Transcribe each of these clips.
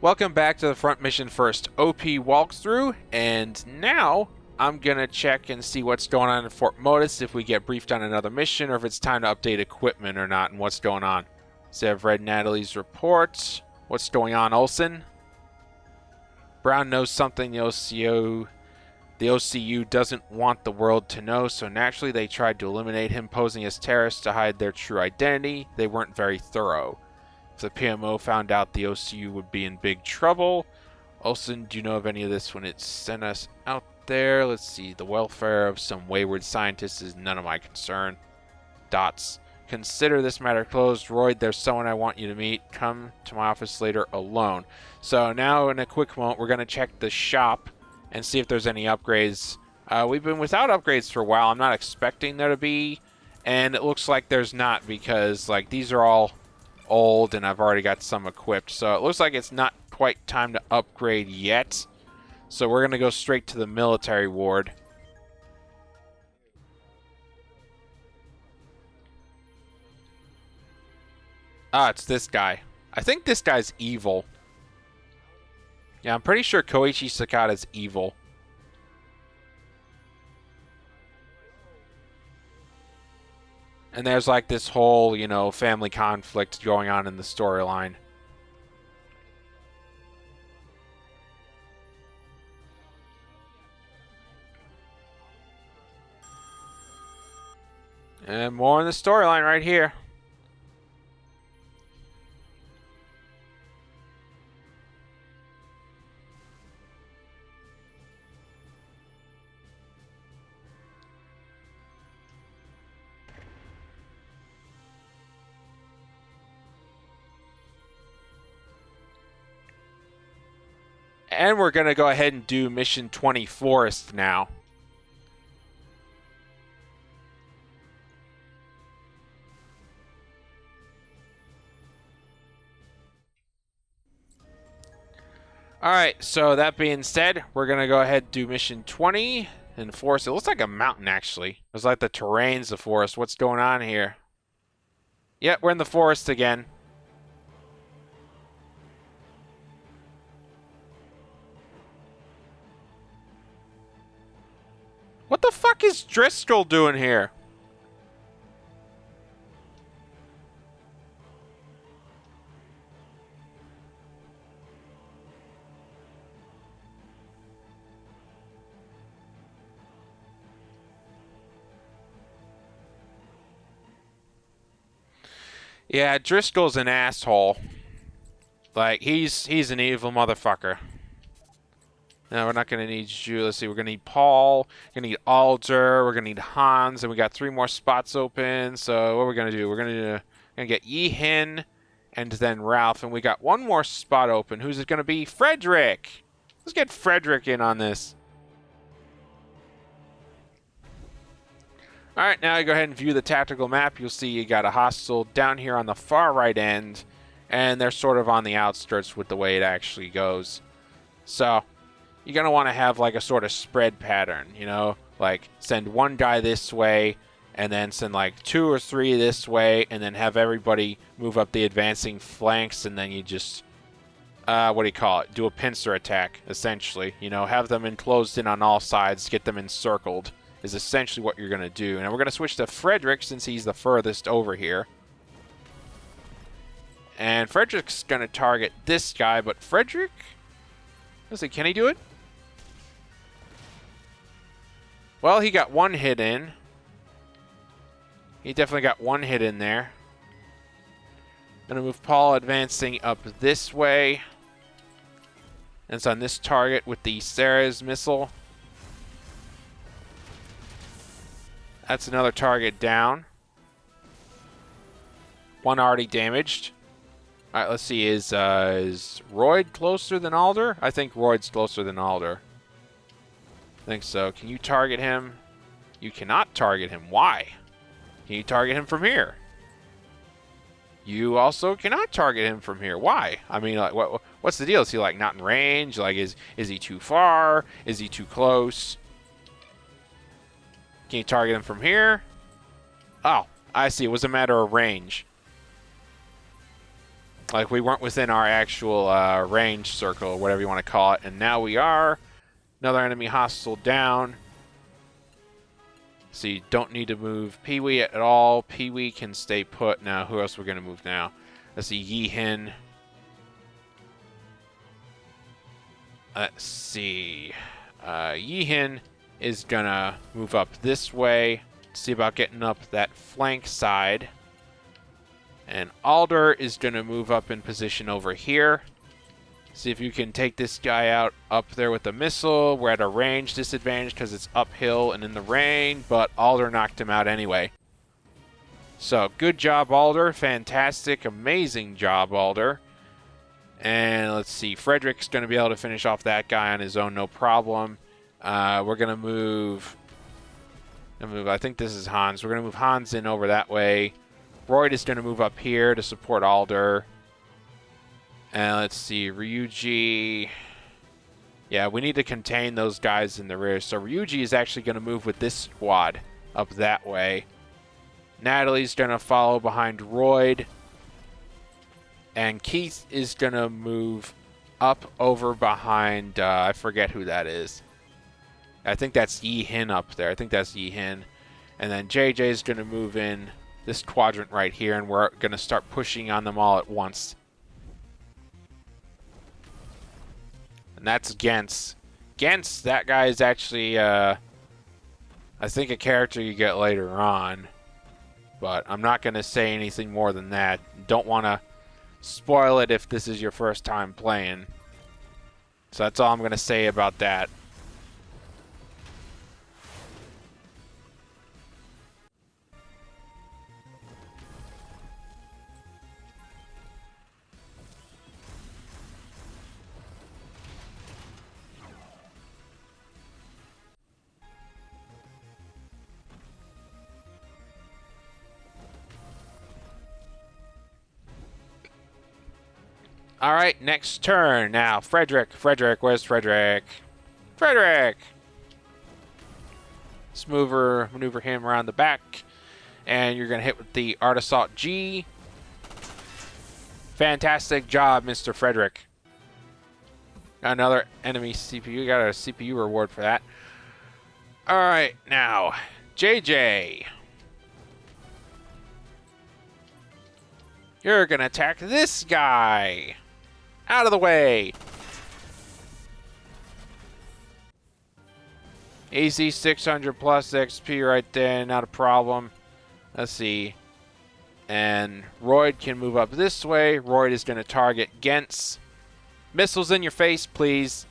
Welcome back to the Front Mission First OP walkthrough, and now I'm gonna check and see what's going on in Fort Modus, if we get briefed on another mission, or if it's time to update equipment or not, and what's going on. So I've read Natalie's report. What's going on, Olsen? Brown knows something the OCU doesn't want the world to know, so naturally they tried to eliminate him posing as terrorists to hide their true identity. They weren't very thorough. If the PMO found out, the OCU would be in big trouble. Olsen, do you know of any of this when it sent us out there? Let's see. The welfare of some wayward scientists is none of my concern. Dots. Consider this matter closed. Royd, there's someone I want you to meet. Come to my office later alone. So now in a quick moment, we're going to check the shop and see if there's any upgrades. We've been without upgrades for a while. I'm not expecting there to be. And it looks like there's not, because like these are all old and I've already got some equipped, so it looks like it's not quite time to upgrade yet. So we're gonna go straight to the military ward. It's this guy. I think this guy's evil. Yeah, I'm pretty sure Koichi Sakata's evil. And there's like this whole, family conflict going on in the storyline. And more in the storyline right here. And we're going to go ahead and do Mission 20 Forest now. Alright, so that being said, we're going to go ahead and do Mission 20 in the forest. It looks like a mountain, actually. It's like the terrain's the forest. What's going on here? Yep, we're in the forest again. What the fuck is Driscoll doing here? Yeah, Driscoll's an asshole. Like, he's an evil motherfucker. No, we're not going to need you. Let's see, we're going to need Paul. We're going to need Alder. We're going to need Hans. And we got 3 more spots open. So what we're going to do, we're going to get Yihin and then Ralph. And we got 1 more spot open. Who's it going to be? Frederick. Let's get Frederick in on this. All right, now you go ahead and view the tactical map. You'll see you got a hostile down here on the far right end. And they're sort of on the outskirts with the way it actually goes. So you're going to want to have like a sort of spread pattern, like send 1 guy this way and then send like 2 or 3 this way and then have everybody move up the advancing flanks, and then you just, do a pincer attack, essentially. Have them enclosed in on all sides, get them encircled is essentially what you're going to do. And we're going to switch to Frederick since he's the furthest over here. And Frederick's going to target this guy, but Frederick, let's see, can he do it? Well, he got 1 hit in. He definitely got 1 hit in there. Gonna move Paul advancing up this way. And it's on this target with the Ceres missile. That's another target down. 1 already damaged. All right, let's see. Is Royd closer than Alder? I think Royd's closer than Alder. I think so. Can you target him? You cannot target him. Why? Can you target him from here? You also cannot target him from here. Why? I mean, like, what's the deal? Is he like not in range? Like, is he too far? Is he too close? Can you target him from here? Oh, I see. It was a matter of range. Like, we weren't within our actual range circle, or whatever you want to call it, and now we are. Another enemy hostile down. So you don't need to move Pee-wee at all. Pee-wee can stay put. Now, who else we're going to move now? Let's see, Yi-Hin. Let's see. Yi-Hin is going to move up this way. See about getting up that flank side. And Alder is going to move up in position over here. See if you can take this guy out up there with the missile. We're at a range disadvantage because it's uphill and in the rain, but Alder knocked him out anyway. So, good job, Alder. Fantastic, amazing job, Alder. And let's see, Frederick's going to be able to finish off that guy on his own, no problem. We're going to move, I think this is Hans. We're going to move Hans in over that way. Royd is going to move up here to support Alder. And let's see, Ryuji. Yeah, we need to contain those guys in the rear. So Ryuji is actually going to move with this squad up that way. Natalie's going to follow behind Royd. And Keith is going to move up over behind, I forget who that is. I think that's Yi-Hin up there. I think that's Yi-Hin. And then JJ is going to move in this quadrant right here, and we're going to start pushing on them all at once. And that's Gens. Gens, that guy is actually, I think a character you get later on. But I'm not going to say anything more than that. Don't want to spoil it if this is your first time playing. So that's all I'm going to say about that. All right, next turn. Now, Frederick. Frederick, where's Frederick? Frederick! Let's maneuver him around the back. And you're going to hit with the Art Assault G. Fantastic job, Mr. Frederick. Another enemy CPU. Got a CPU reward for that. All right, now, JJ. You're going to attack this guy. Out of the way. Easy 600 plus XP right there. Not a problem. Let's see. And Royd can move up this way. Royd is going to target Gens. Missiles in your face, please.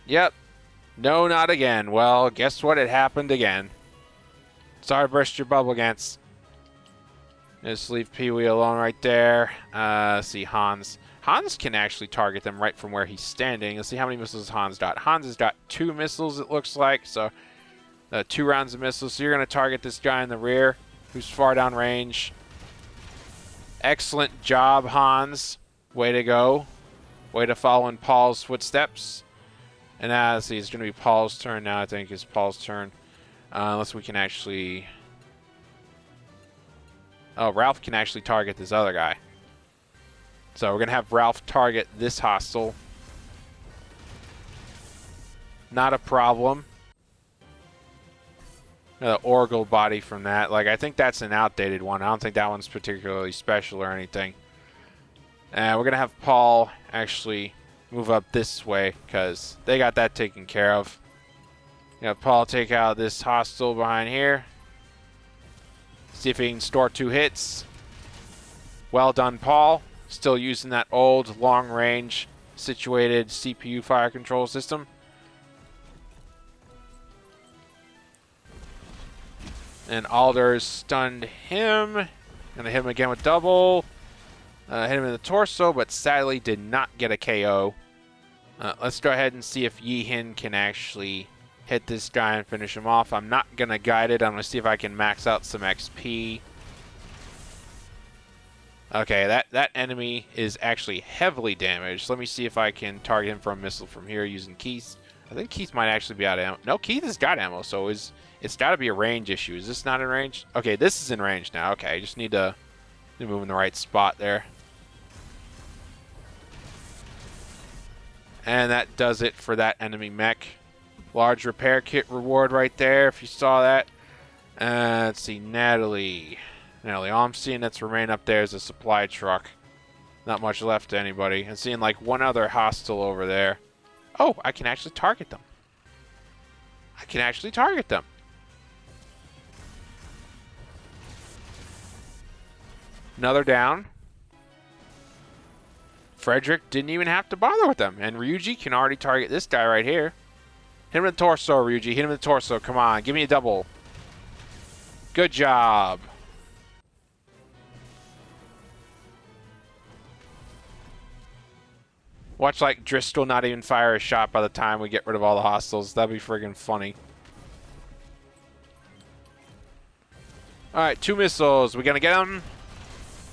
Yep. No, not again. Well, guess what? It happened again. Sorry to burst your bubble, Gens. Just leave Pee-wee alone right there. Let's see, Hans. Hans can actually target them right from where he's standing. Let's see how many missiles Hans got. Hans has got 2 missiles, it looks like. So, 2 rounds of missiles. So you're going to target this guy in the rear who's far down range. Excellent job, Hans. Way to go. Way to follow in Paul's footsteps. And let's see, it's going to be Paul's turn now. I think it's Paul's turn. Unless we can actually... Oh, Ralph can actually target this other guy. So we're going to have Ralph target this hostile. Not a problem. The Oracle body from that. Like, I think that's an outdated one. I don't think that one's particularly special or anything. And we're going to have Paul actually move up this way because they got that taken care of. Paul take out this hostile behind here. See if he can store 2 hits. Well done, Paul. Still using that old long-range situated CPU fire control system. And Alder's stunned him. Gonna hit him again with double. Hit him in the torso, but sadly did not get a KO. Let's go ahead and see if Yi-Hin can actually hit this guy and finish him off. I'm not going to guide it. I'm going to see if I can max out some XP. Okay, that enemy is actually heavily damaged. Let me see if I can target him from a missile from here using Keith. I think Keith might actually be out of ammo. No, Keith has got ammo, so it's got to be a range issue. Is this not in range? Okay, this is in range now. Okay, I just need to move in the right spot there. And that does it for that enemy mech. Large repair kit reward right there, if you saw that. Let's see, Natalie. All I'm seeing that's remaining up there is a supply truck. Not much left to anybody. I'm seeing like one other hostile over there. Oh, I can actually target them. I can actually target them. Another down. Frederick didn't even have to bother with them. And Ryuji can already target this guy right here. Hit him in the torso, Ryuji. Hit him in the torso. Come on. Give me a double. Good job. Watch like Driscoll not even fire a shot by the time we get rid of all the hostiles. That'd be friggin' funny. Alright, 2 missiles. We gonna get them?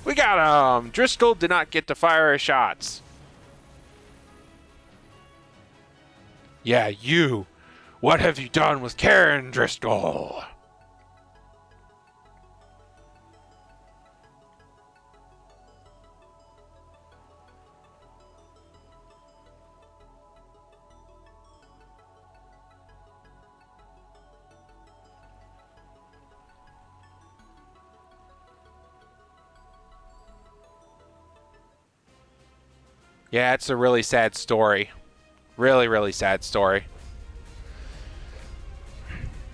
We got him! Driscoll did not get to fire his shots. Yeah, you. What have you done with Karen Driscoll? Yeah, it's a really sad story. Really, really sad story.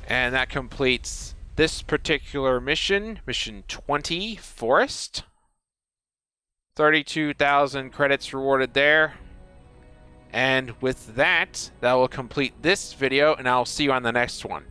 And that completes this particular mission, Mission 20, Forest. 32,000 credits rewarded there. And with that, that will complete this video, and I'll see you on the next one.